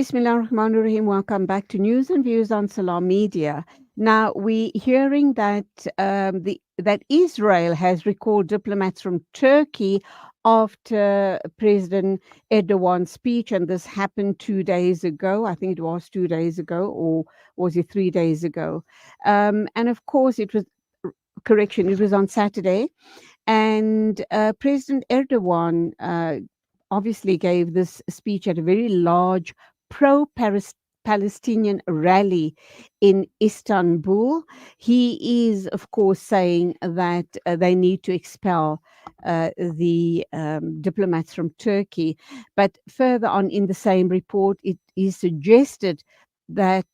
Bismillahirrahmanirrahim. Welcome back to News and Views on Salam Media. Now, we're hearing that that Israel has recalled diplomats from Turkey after President Erdogan's speech, and this happened 2 days ago. I think it was 2 days ago, or was it 3 days ago? And of course, it was correction. It was on Saturday, and President Erdogan obviously gave this speech at a very large pro Palestinian rally in Istanbul. He is, of course, saying that they need to expel the diplomats from Turkey. But further on in the same report, it is suggested that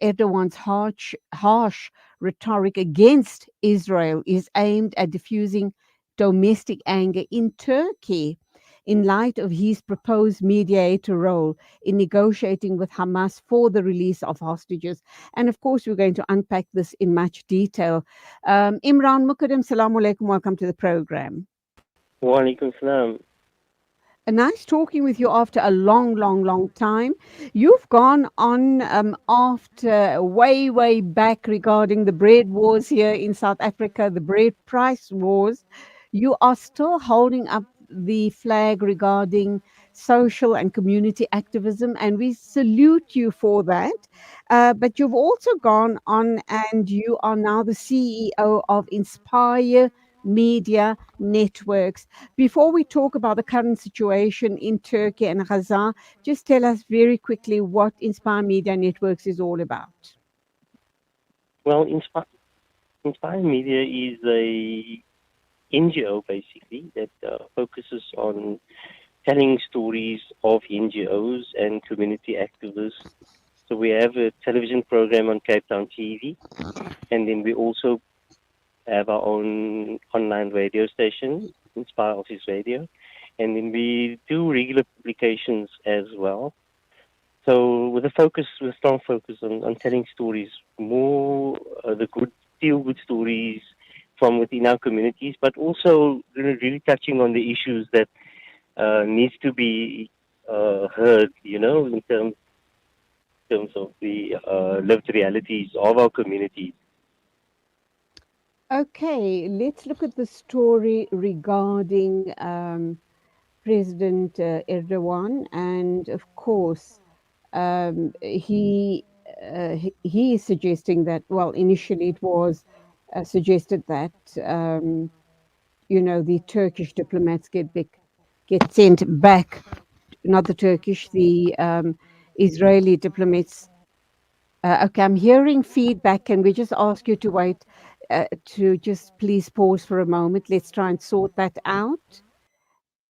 Erdogan's harsh rhetoric against Israel is aimed at diffusing domestic anger in Turkey in light of his proposed mediator role in negotiating with Hamas for the release of hostages. And of course, we're going to unpack this in much detail. Imraahn Mukaddam, Assalamu alaikum, welcome to the program. Wa alaikum salam. Nice talking with you after a long time. You've gone on after way back regarding the bread wars here in South Africa, the bread price wars. You are still holding up the flag regarding social and community activism, and we salute you for that. But you've also gone on and you are now the CEO of Inspire Media Networks. Before we talk about the current situation in Turkey and Gaza, just tell us very quickly what Inspire Media Networks is all about. Well, Inspire Media is a NGO basically that focuses on telling stories of NGOs and community activists. So we have a television program on Cape Town TV, and then we also have our own online radio station, Inspire Office Radio, and then we do regular publications as well. So with a strong focus on telling stories, more the good, feel-good stories from within our communities, but also really touching on the issues that needs to be heard, in terms of the lived realities of our communities. Okay, let's look at the story regarding President Erdogan, and of course, he is suggesting that. Well, initially it was suggested that the Turkish diplomats get sent back, not the Turkish, the Israeli diplomats. Okay, I'm hearing feedback. Can we just ask you to wait, to just please pause for a moment? Let's try and sort that out,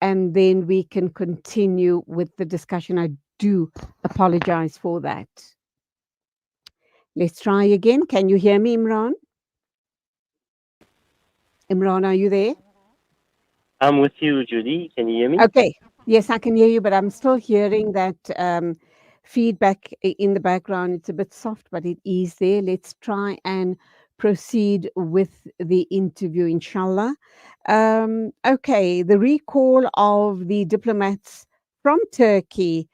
and then we can continue with the discussion. I do apologize for that. Let's try again. Can you hear me, Imraahn? Imraahn, are you there? I'm with you, Judy. Can you hear me? Okay. Yes, I can hear you, but I'm still hearing that feedback in the background. It's a bit soft, but it is there. Let's try and proceed with the interview, inshallah. Okay, the recall of the diplomats from Turkey,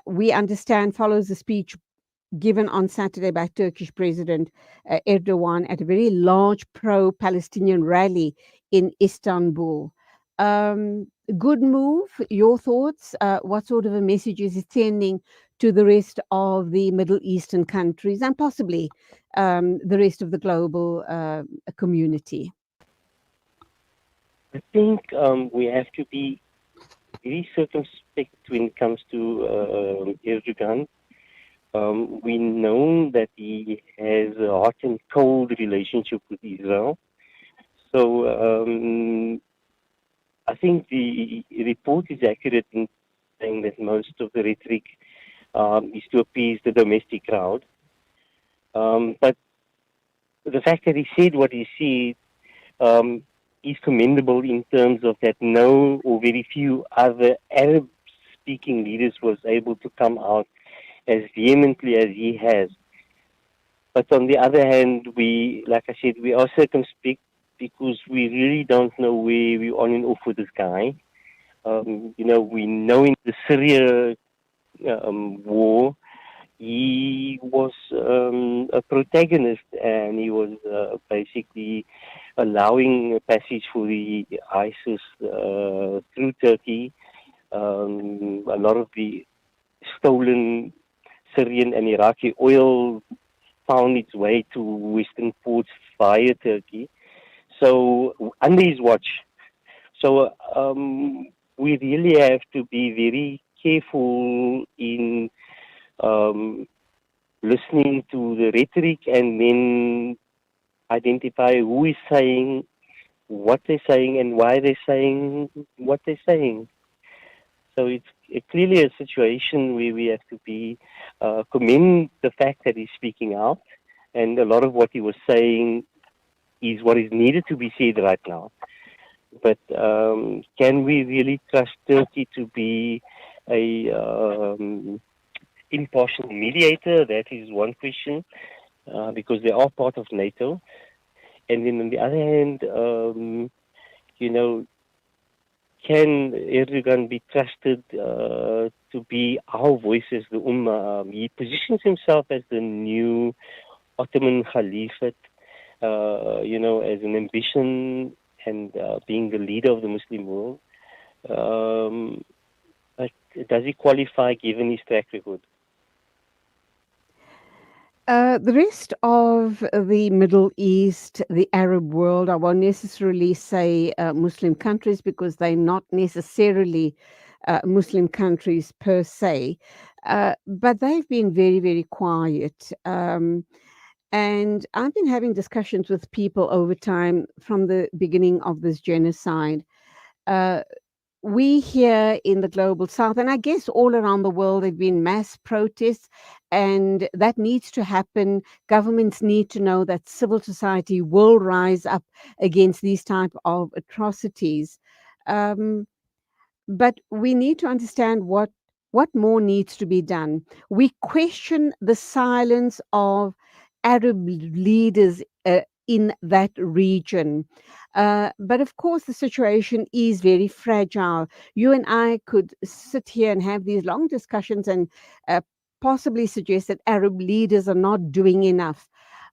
we understand, follows a speech given on Saturday by Turkish President Erdogan at a very large pro-Palestinian rally in Istanbul. Good move. Your thoughts? What sort of a message is it sending to the rest of the Middle Eastern countries and possibly the rest of the global community? I think we have to be very circumspect when it comes to Erdogan. We know that he has a hot and cold relationship with Israel. So I think the report is accurate in saying that most of the rhetoric is to appease the domestic crowd. But the fact that he said what he said is commendable in terms of that no or very few other Arab-speaking leaders was able to come out as vehemently as he has. But on the other hand, like I said, we are circumspect because we really don't know where we're on and off with this guy. We know in the Syria war, he was a protagonist, and he was basically allowing passage for the ISIS through Turkey. A lot of the stolen Syrian and Iraqi oil found its way to Western ports via Turkey. So under his watch. So we really have to be very careful in um, listening to the rhetoric and then identify who is saying what they're saying and why they're saying what they're saying. So it's clearly a situation where we have to be commend the fact that he's speaking out, and a lot of what he was saying is what is needed to be said right now. But can we really trust Turkey to be a impartial mediator? That is one question, because they are part of NATO. And then on the other hand, you know, can Erdogan be trusted to be our voice as the Ummah? He positions himself as the new Ottoman Caliphate, as an ambition and being the leader of the Muslim world. But does he qualify given his track record? The rest of the Middle East, the Arab world, I won't necessarily say Muslim countries because they're not necessarily Muslim countries per se, but they've been very, very quiet. And I've been having discussions with people over time from the beginning of this genocide. Uh, we here in the global south, and I guess all around the world, there have been mass protests, and that needs to happen. Governments need to know that civil society will rise up against these type of atrocities. Um, but we need to understand what more needs to be done. We question the silence of Arab leaders in that region. But of course, the situation is very fragile. You and I could sit here and have these long discussions and uh, possibly suggest that Arab leaders are not doing enough.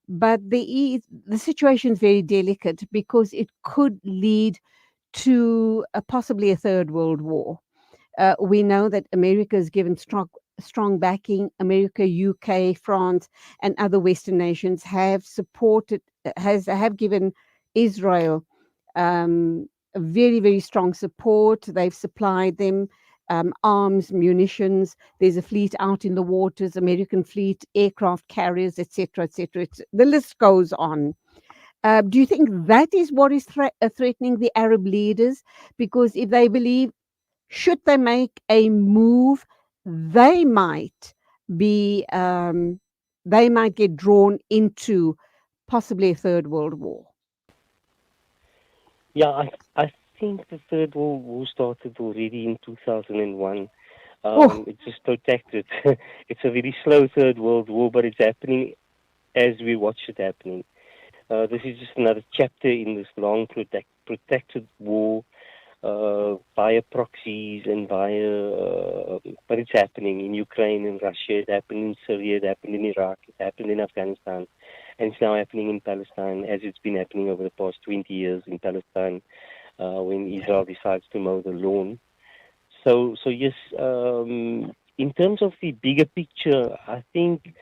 But the situation is very delicate because it could lead to possibly a third world war. We know that America has given strong backing. America, UK, France, and other Western nations have supported, have given Israel very, very strong support. They've supplied them arms, munitions. There's a fleet out in the waters, American fleet, aircraft carriers, etc., etc. The list goes on. Do you think that is what is threatening the Arab leaders? Because if they believe, should they make a move, they might be, they might get drawn into possibly a third world war. Yeah, I think the Third World War started already in 2001. Oh, It's just protracted. It's a very slow Third World War, but it's happening as we watch it happening. This is just another chapter in this long protracted war via proxies and but it's happening in Ukraine and Russia, it happened in Syria, it happened in Iraq, it happened in Afghanistan, and it's now happening in Palestine as it's been happening over the past 20 years in Palestine when Israel decides to mow the lawn. So yes, in terms of the bigger picture, I think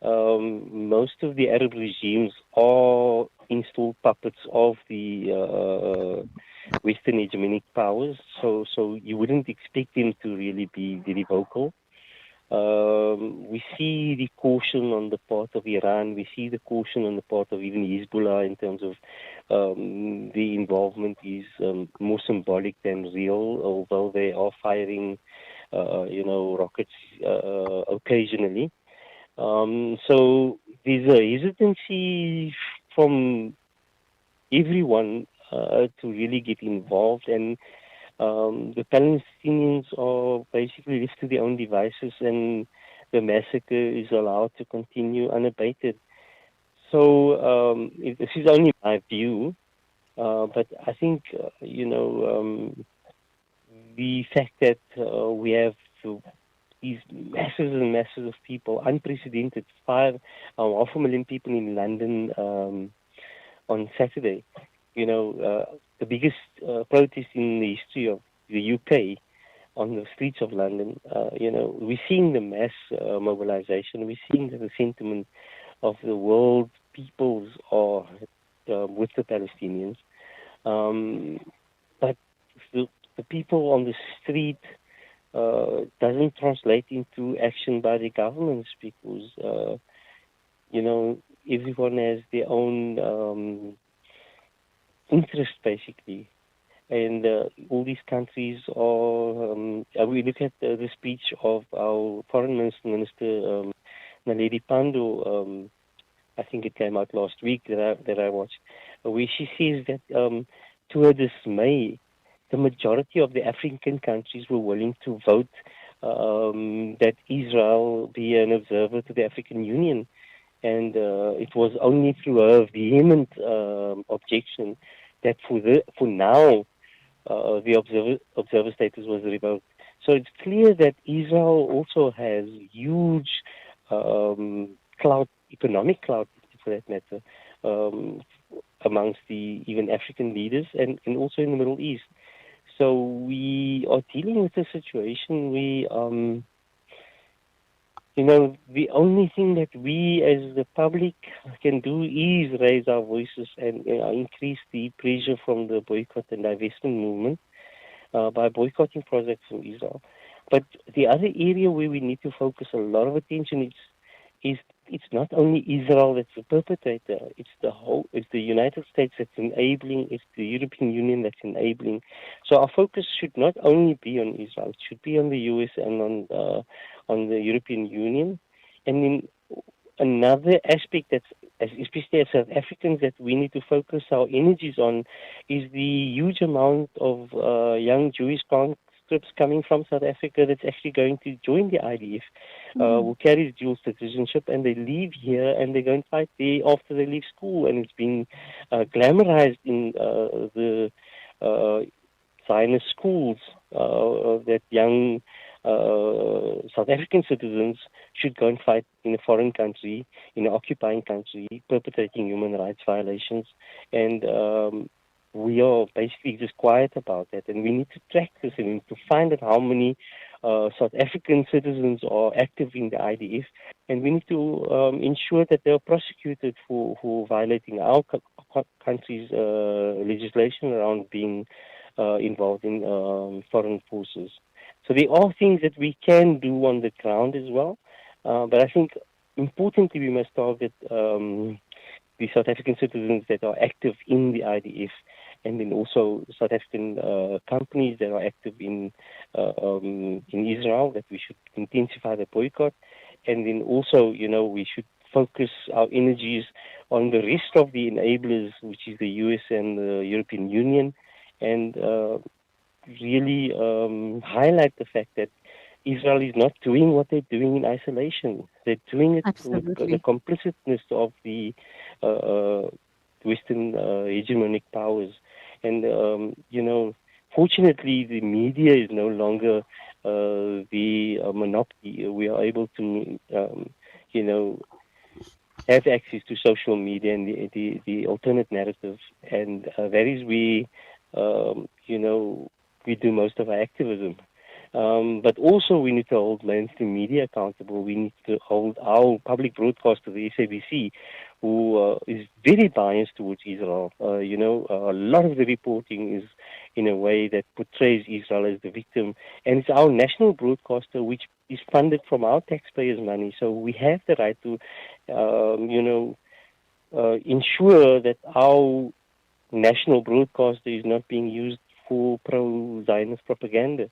most of the Arab regimes are installed puppets of the Western hegemonic powers, so you wouldn't expect them to really be very vocal. We see the caution on the part of Iran. We see the caution on the part of even Hezbollah in terms of the involvement is more symbolic than real, although they are firing, rockets occasionally. So there's a hesitancy from everyone to really get involved, and the Palestinians are basically left to their own devices, and the massacre is allowed to continue unabated. So this is only my view, but I think the fact that we have these masses and masses of people, unprecedented, 500,000 people in London on Saturday. The biggest protest in the history of the UK on the streets of London. We're seeing the mass mobilization. We're seeing that the sentiment of the world peoples are with the Palestinians. But the people on the street doesn't translate into action by the governments because, everyone has their own interest, basically. And all these countries are. We look at the speech of our foreign minister, Naledi Pandor. I think it came out last week that I watched, where she says that to her dismay, the majority of the African countries were willing to vote that Israel be an observer to the African Union. And it was only through her vehement objection that for now the observer status was revoked. So it's clear that Israel also has huge economic clout, for that matter, amongst the even African leaders and also in the Middle East. So we are dealing with a situation where, the only thing that we as the public can do is raise our voices and increase the pressure from the boycott and divestment movement by boycotting projects from Israel. But the other area where we need to focus a lot of attention is it's not only Israel that's the perpetrator, it's the United States that's enabling, it's the European Union that's enabling. So our focus should not only be on Israel, it should be on the US and on the European Union. And then another aspect especially as South Africans, that we need to focus our energies on is the huge amount of young Jewish conscripts coming from South Africa that's actually going to join the IDF, who carries dual citizenship, and they leave here and they go and fight there after they leave school. And it's been glamorized in the Zionist schools that young South African citizens should go and fight in a foreign country, in an occupying country, perpetrating human rights violations. And we are basically just quiet about that. And we need to track this and we need to find out how many South African citizens are active in the IDF. And we need to ensure that they are prosecuted for violating our country's legislation around being involved in foreign forces. So there are things that we can do on the ground as well. But I think importantly we must target the South African citizens that are active in the IDF, and then also South African companies that are active in Israel, that we should intensify the boycott. And then also, we should focus our energies on the rest of the enablers, which is the US and the European Union, and really highlight the fact that Israel is not doing what they're doing in isolation. They're doing it with the complicitness of the Western hegemonic powers. And, fortunately, the media is no longer the monopoly. We are able to, have access to social media and the alternate narrative. And that is where, we do most of our activism. But also we need to hold mainstream media accountable. We need to hold our public broadcaster, the SABC, who is very biased towards Israel. A lot of the reporting is in a way that portrays Israel as the victim. And it's our national broadcaster, which is funded from our taxpayers' money. So we have the right to, ensure that our national broadcaster is not being used for pro-Zionist propaganda.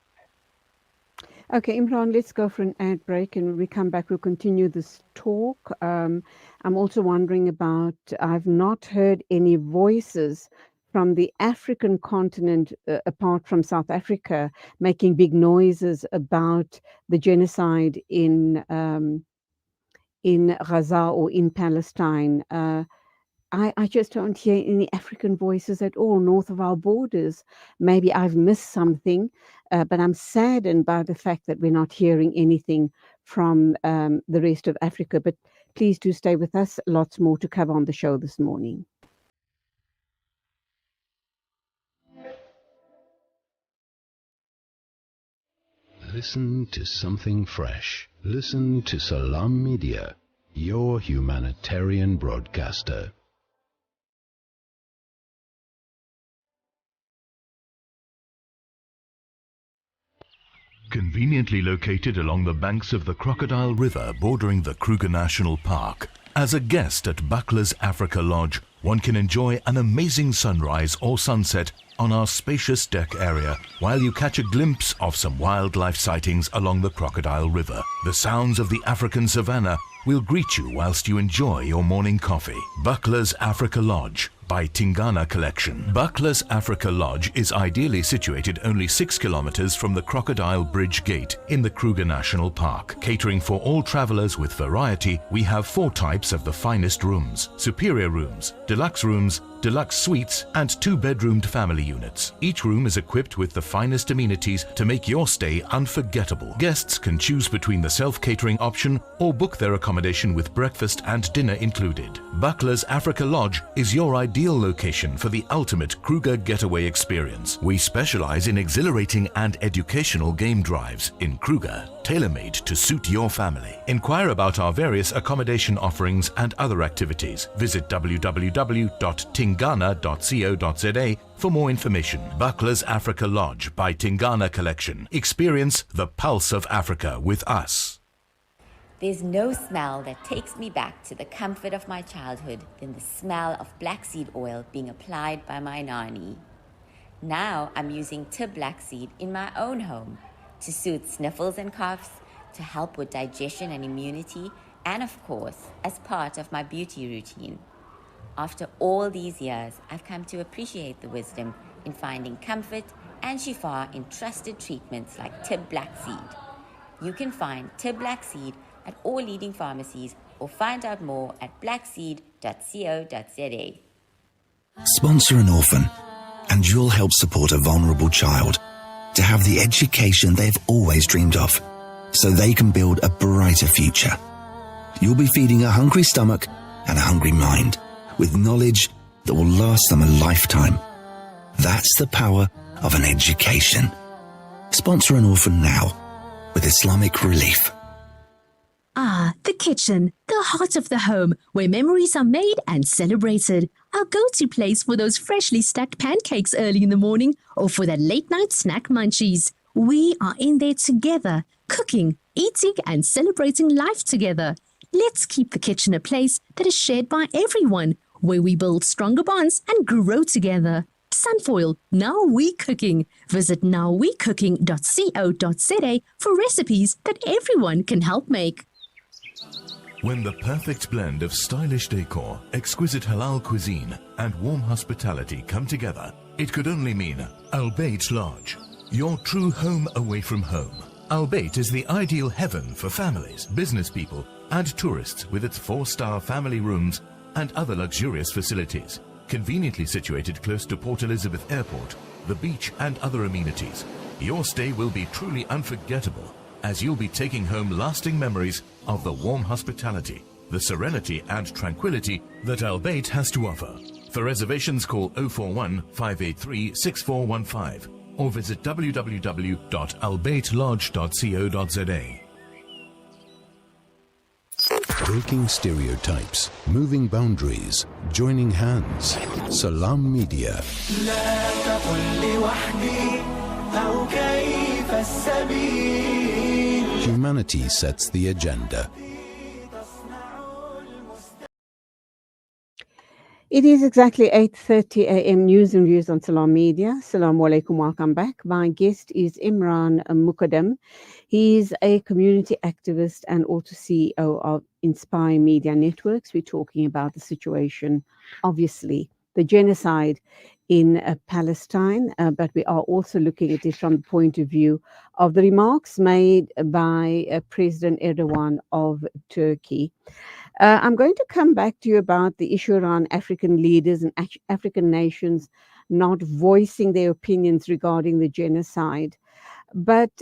Okay, Imraahn, let's go for an ad break, and when we come back, we'll continue this talk. I'm also wondering about, I've not heard any voices from the African continent, apart from South Africa, making big noises about the genocide in Gaza or in Palestine. I just don't hear any African voices at all north of our borders. Maybe I've missed something, But I'm saddened by the fact that we're not hearing anything from the rest of Africa. But please do stay with us. Lots more to cover on the show this morning. Listen to something fresh. Listen to Salam Media, your humanitarian broadcaster. Conveniently located along the banks of the Crocodile River bordering the Kruger National Park, as a guest at Buckler's Africa Lodge, one can enjoy an amazing sunrise or sunset on our spacious deck area while you catch a glimpse of some wildlife sightings along the Crocodile River. The sounds of the African savannah will greet you whilst you enjoy your morning coffee. Buckler's Africa Lodge by Tingana Collection. Buckler's Africa Lodge is ideally situated only 6 kilometers from the Crocodile Bridge Gate in the Kruger National Park. Catering for all travelers with variety, we have 4 types of the finest rooms: superior rooms, deluxe suites, and 2-bedroomed family units. Each room is equipped with the finest amenities to make your stay unforgettable. Guests can choose between the self-catering option or book their accommodation with breakfast and dinner included. Buckler's Africa Lodge is your ideal location for the ultimate Kruger getaway experience. We specialize in exhilarating and educational game drives in Kruger, tailor-made to suit your family. Inquire about our various accommodation offerings and other activities. Visit www.tingana.co.za for more information. Buckler's Africa Lodge by Tingana Collection. Experience the pulse of Africa with us. There's no smell that takes me back to the comfort of my childhood than the smell of black seed oil being applied by my nanny. Now I'm using Tib black seed in my own home to soothe sniffles and coughs, to help with digestion and immunity, and of course, as part of my beauty routine. After all these years, I've come to appreciate the wisdom in finding comfort and shifa in trusted treatments like Tib black seed. You can find Tib black seed at all leading pharmacies or find out more at blackseed.co.za. Sponsor an orphan and you'll help support a vulnerable child to have the education they've always dreamed of so they can build a brighter future. You'll be feeding a hungry stomach and a hungry mind with knowledge that will last them a lifetime. That's the power of an education. Sponsor an orphan now with Islamic Relief. Ah, the kitchen, the heart of the home, where memories are made and celebrated. Our go-to place for those freshly stacked pancakes early in the morning or for that late-night snack munchies. We are in there together, cooking, eating and celebrating life together. Let's keep the kitchen a place that is shared by everyone, where we build stronger bonds and grow together. Sunfoil, Now We Cooking. Visit nowwecooking.co.za for recipes that everyone can help make. When the perfect blend of stylish decor, exquisite halal cuisine, and warm hospitality come together, it could only mean Al Bayt Lodge, your true home away from home. Al Bayt is the ideal heaven for families, business people, and tourists with its 4-star family rooms and other luxurious facilities. Conveniently situated close to Port Elizabeth Airport, the beach, and other amenities, your stay will be truly unforgettable, as you'll be taking home lasting memories of the warm hospitality, the serenity and tranquility that Al Bayt has to offer. For reservations, call 041 583 6415 or visit www.albaytlodge.co.za. Breaking stereotypes, moving boundaries, joining hands. Salam Media. Humanity sets the agenda. It is exactly 8:30 a.m. News and Views on Salam Media. Assalamu alaikum, welcome back. My guest is Imraahn Mukaddam. He's a community activist and also CEO of Inspire Media Networks. We're talking about the situation, obviously, the genocide in Palestine, but we are also looking at it from the point of view of the remarks made by President Erdoğan of Turkey. I'm going to come back to you about the issue around African leaders and African nations not voicing their opinions regarding the genocide. But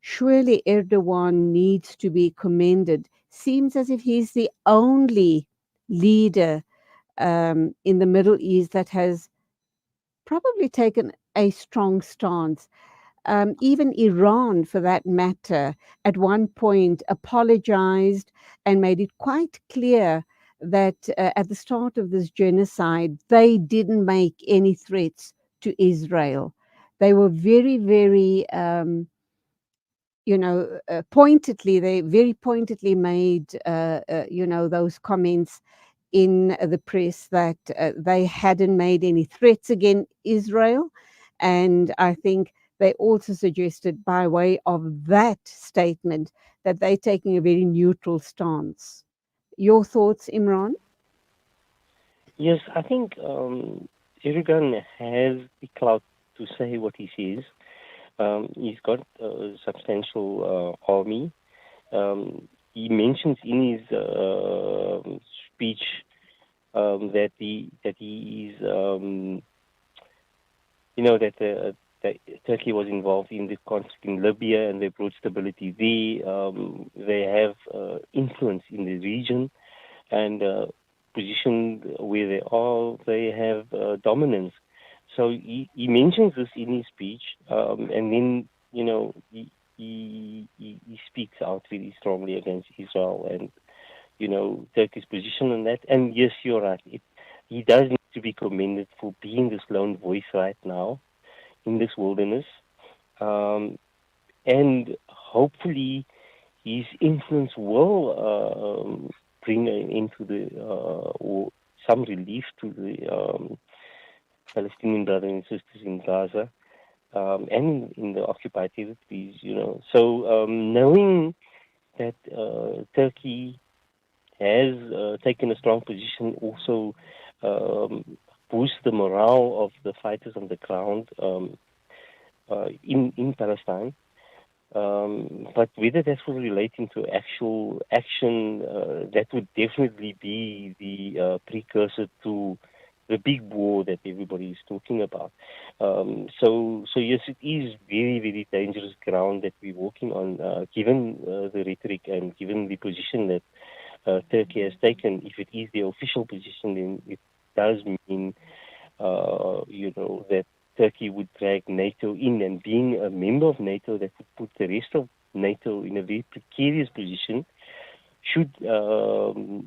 surely Erdogan needs to be commended. Seems as if he's the only leader in the Middle East that has probably taken a strong stance. Even Iran, for that matter, at one point apologized and made it quite clear that at the start of this genocide, they didn't make any threats to Israel. They were very, very, pointedly, they very pointedly made, those comments in the press that they hadn't made any threats against Israel. And I think they also suggested, by way of that statement, that they're taking a very neutral stance. Your thoughts, Imran? Yes, I think Erdogan has the clout to say what he says. He's got a substantial army. He mentions in his speech that he is, that Turkey was involved in the conflict in Libya and they brought stability there. They have influence in the region and positioned where they are, they have dominance. So he mentions this in his speech, and then he speaks out very strongly against Israel and Turkey's position on that. And yes, you're right. He does need to be commended for being this lone voice right now in this wilderness, and hopefully his influence will bring an end to the or some relief to the Palestinian brothers and sisters in Gaza and in the occupied territories. So knowing that Turkey has taken a strong position, also boosts the morale of the fighters on the ground in Palestine. But whether that will relate into actual action, that would definitely be the precursor to the big war that everybody is talking about. So yes, it is very, very dangerous ground that we're walking on, given the rhetoric and given the position that Turkey has taken. If it is the official position, then it does mean, that Turkey would drag NATO in, and being a member of NATO, that would put the rest of NATO in a very precarious position should real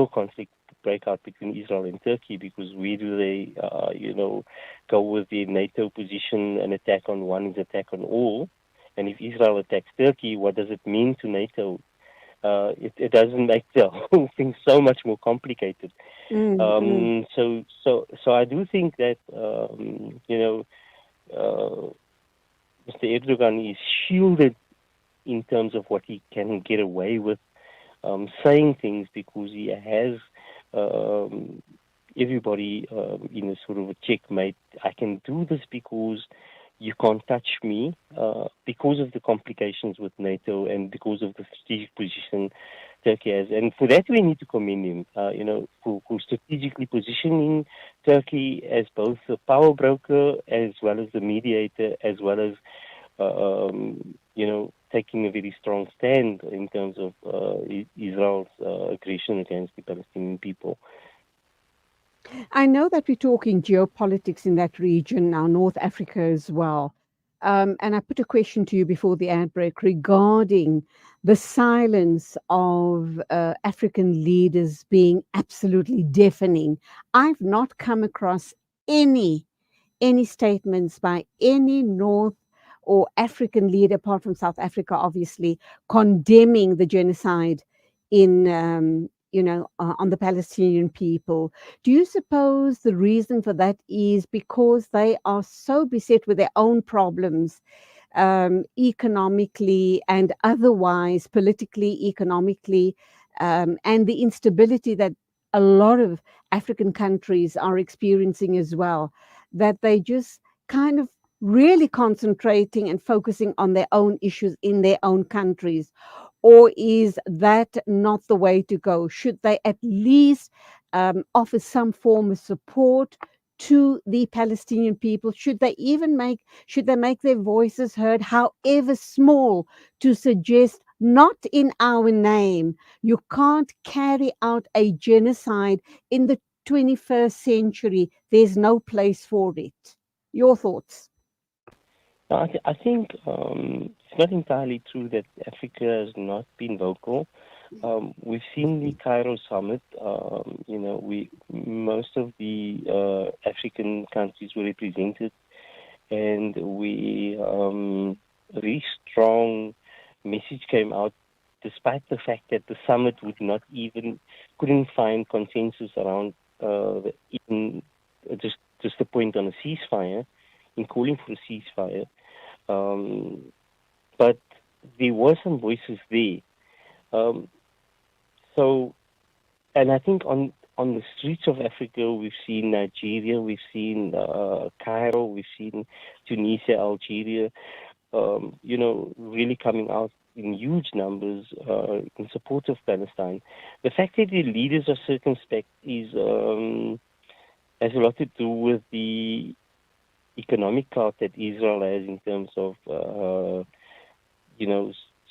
conflict break out between Israel and Turkey, because where do they, go with their NATO position? An attack on one is attack on all. And if Israel attacks Turkey, what does it mean to NATO? It doesn't make the whole thing so much more complicated. So I do think that Mr. Erdogan is shielded in terms of what he can get away with saying things, because he has everybody in a sort of a checkmate. I can do this because you can't touch me, because of the complications with NATO and because of the strategic position Turkey has. And for that, we need to commend him, for strategically positioning Turkey as both a power broker as well as the mediator, as well as, taking a very strong stand in terms of Israel's aggression against the Palestinian people. I know that we're talking geopolitics in that region now, North Africa as well. And I put a question to you before the ad break regarding the silence of African leaders being absolutely deafening. I've not come across any statements by any North or African leader, apart from South Africa, obviously, condemning the genocide in, on the Palestinian people. Do you suppose the reason for that is because they are so beset with their own problems, economically and otherwise, politically, economically, and the instability that a lot of African countries are experiencing as well, that they just kind of really concentrating and focusing on their own issues in their own countries? Or is that not the way to go? Should they at least offer some form of support to the Palestinian people? Should they make their voices heard, however small, to suggest not in our name? You can't carry out a genocide in the 21st century. There's no place for it. Your thoughts? I think it's not entirely true that Africa has not been vocal. We've seen the Cairo summit. Most of the African countries were represented, and really strong message came out, despite the fact that the summit couldn't find consensus around even just the point on a ceasefire, in calling for a ceasefire. But there were some voices there. And I think on the streets of Africa, we've seen Nigeria, we've seen Cairo, we've seen Tunisia, Algeria, really coming out in huge numbers in support of Palestine. The fact that the leaders are circumspect has a lot to do with the economic clout that Israel has in terms of,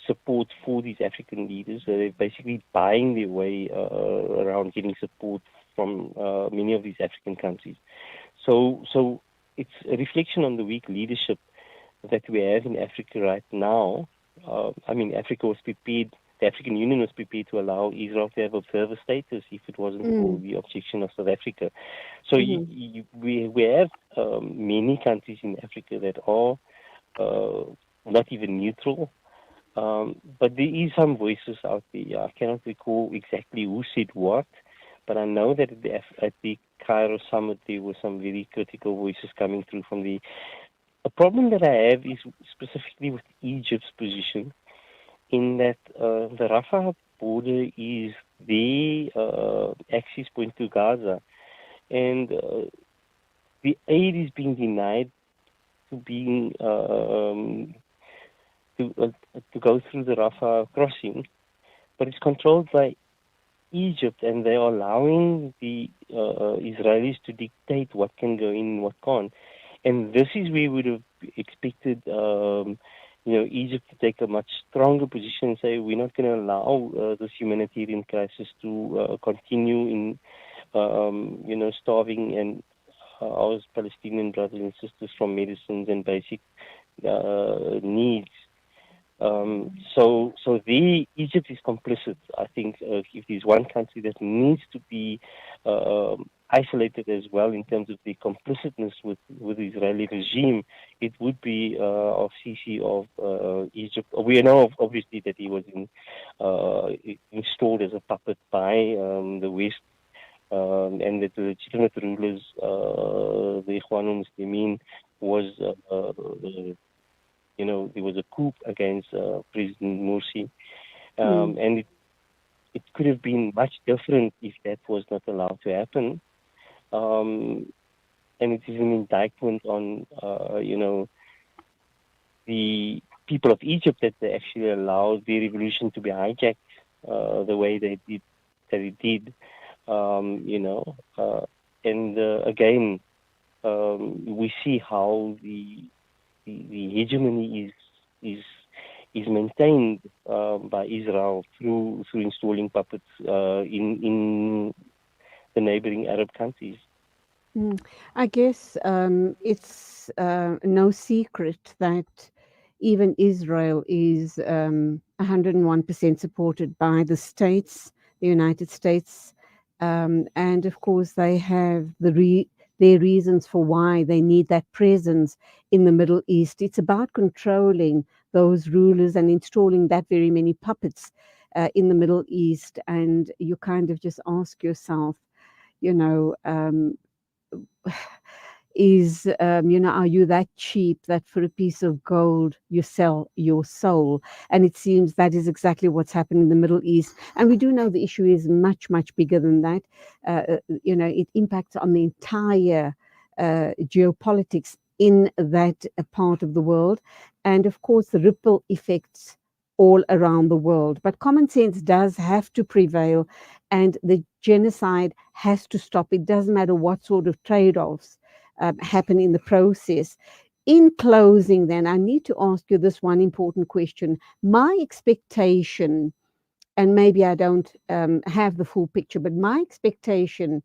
support for these African leaders. They're basically buying their way around getting support from many of these African countries. So it's a reflection on the weak leadership that we have in Africa right now. Africa was prepared. The African Union was prepared to allow Israel to have observer status if it wasn't for the objection of South Africa. So we have many countries in Africa that are not even neutral. But there is some voices out there. I cannot recall exactly who said what, but I know that at the Cairo summit there were some very critical voices coming through from the. A problem that I have is specifically with Egypt's position, in that the Rafah border is the access point to Gaza, and the aid is being denied to go through the Rafah crossing, but it's controlled by Egypt, and they are allowing the Israelis to dictate what can go in and what can't. And this is where we would have expected, Egypt to take a much stronger position and say, we're not going to allow this humanitarian crisis to continue in, starving and our Palestinian brothers and sisters from medicines and basic needs. So Egypt is complicit. I think if there's one country that needs to be isolated as well in terms of the complicitness with the Israeli regime, it would be of Sisi of Egypt. We know obviously that he was installed as a puppet by the West, and that the legitimate rulers, the Ikhwanul Muslimin, was there was a coup against President Morsi, and it could have been much different if that was not allowed to happen. And it is an indictment on, the people of Egypt that they actually allowed the revolution to be hijacked the way they did. That it did, and again, we see how the hegemony is maintained by Israel through installing puppets in the neighboring Arab countries. I guess it's no secret that even Israel is 101% supported by the states, the United States, and of course they have their reasons for why they need that presence in the Middle East. It's about controlling those rulers and installing that very many puppets in the Middle East. And you kind of just ask yourself, are you that cheap that for a piece of gold you sell your soul? And it seems that is exactly what's happened in the Middle East. And we do know the issue is much, much bigger than that. It impacts on the entire geopolitics in that part of the world. And of course, the ripple effects all around the world. But common sense does have to prevail, and the genocide has to stop. It doesn't matter what sort of trade-offs happen in the process. In closing, then, I need to ask you this one important question. My expectation, and maybe I don't have the full picture, but my expectation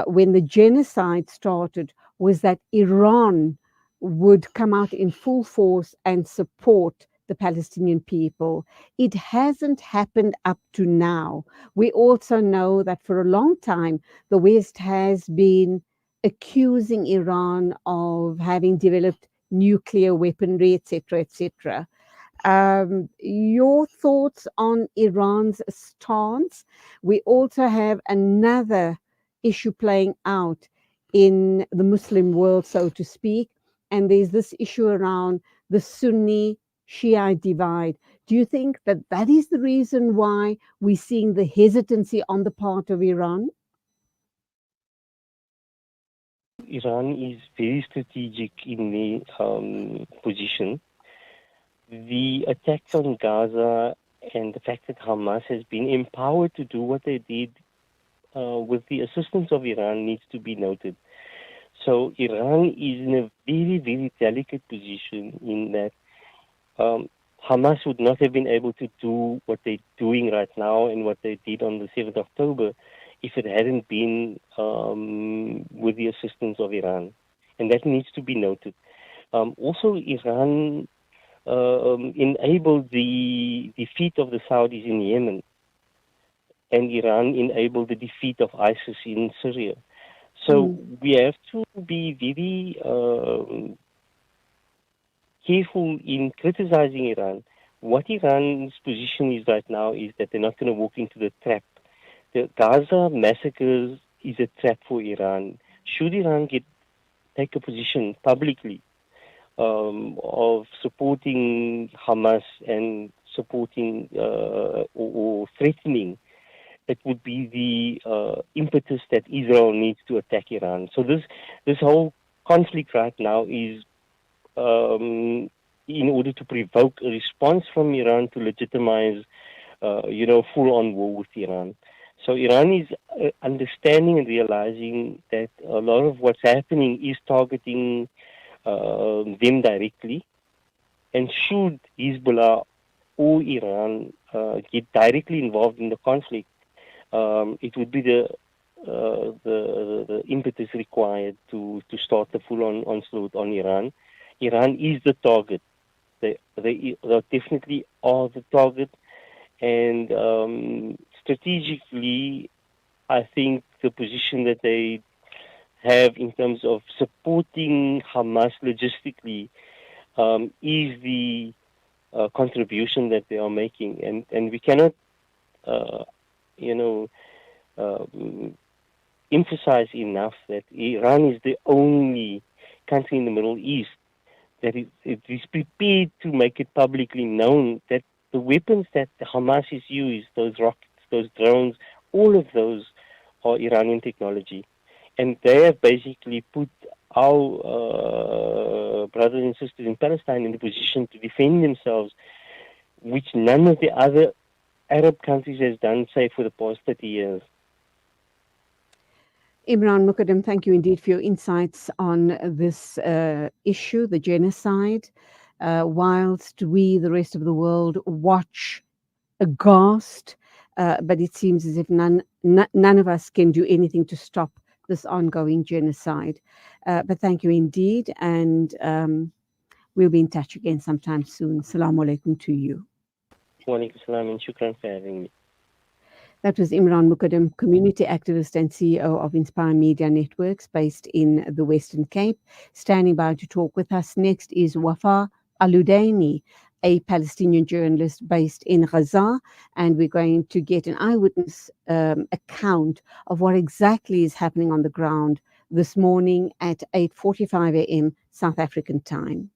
when the genocide started was that Iran would come out in full force and support the Palestinian people. It hasn't happened up to now. We also know that for a long time, the West has been accusing Iran of having developed nuclear weaponry, etc., etc. Your thoughts on Iran's stance? We also have another issue playing out in the Muslim world, so to speak, and there's this issue around the Sunni Shia divide. Do you think that that is the reason why we're seeing the hesitancy on the part of Iran? Iran is very strategic in the position. The attacks on Gaza and the fact that Hamas has been empowered to do what they did with the assistance of Iran needs to be noted. So Iran is in a very, very delicate position in that Hamas would not have been able to do what they're doing right now and what they did on the 7th of October if it hadn't been with the assistance of Iran. And that needs to be noted. Also, Iran enabled the defeat of the Saudis in Yemen, and Iran enabled the defeat of ISIS in Syria. So we have to be very careful in criticizing Iran. What Iran's position is right now is that they're not going to walk into the trap. The Gaza massacres is a trap for Iran. Should Iran take a position publicly of supporting Hamas and supporting or threatening, it would be the impetus that Israel needs to attack Iran. So this whole conflict right now is in order to provoke a response from Iran to legitimize, full-on war with Iran. So Iran is understanding and realizing that a lot of what's happening is targeting them directly, and should Hezbollah or Iran get directly involved in the conflict, it would be the impetus required to start the full-on onslaught on Iran. Iran is the target. They definitely are the target, and strategically, I think the position that they have in terms of supporting Hamas logistically is the contribution that they are making, and we cannot, emphasize enough that Iran is the only country in the Middle East that it is prepared to make it publicly known that the weapons that Hamas is used, those rockets, those drones, all of those are Iranian technology. And they have basically put our brothers and sisters in Palestine in the position to defend themselves, which none of the other Arab countries has done, say, for the past 30 years. Imraahn Mukaddam, thank you indeed for your insights on this issue, the genocide. Whilst we, the rest of the world, watch aghast, but it seems as if none of us can do anything to stop this ongoing genocide. But thank you indeed, and we'll be in touch again sometime soon. Assalamu alaikum to you. Wa alaikum salam, and shukran for having me. That was Imraahn Mukaddam, community activist and CEO of Inspire Media Networks based in the Western Cape. Standing by to talk with us next is Wafa Aludaini, a Palestinian journalist based in Gaza, and we're going to get an eyewitness account of what exactly is happening on the ground this morning at 8:45 a.m. South African time.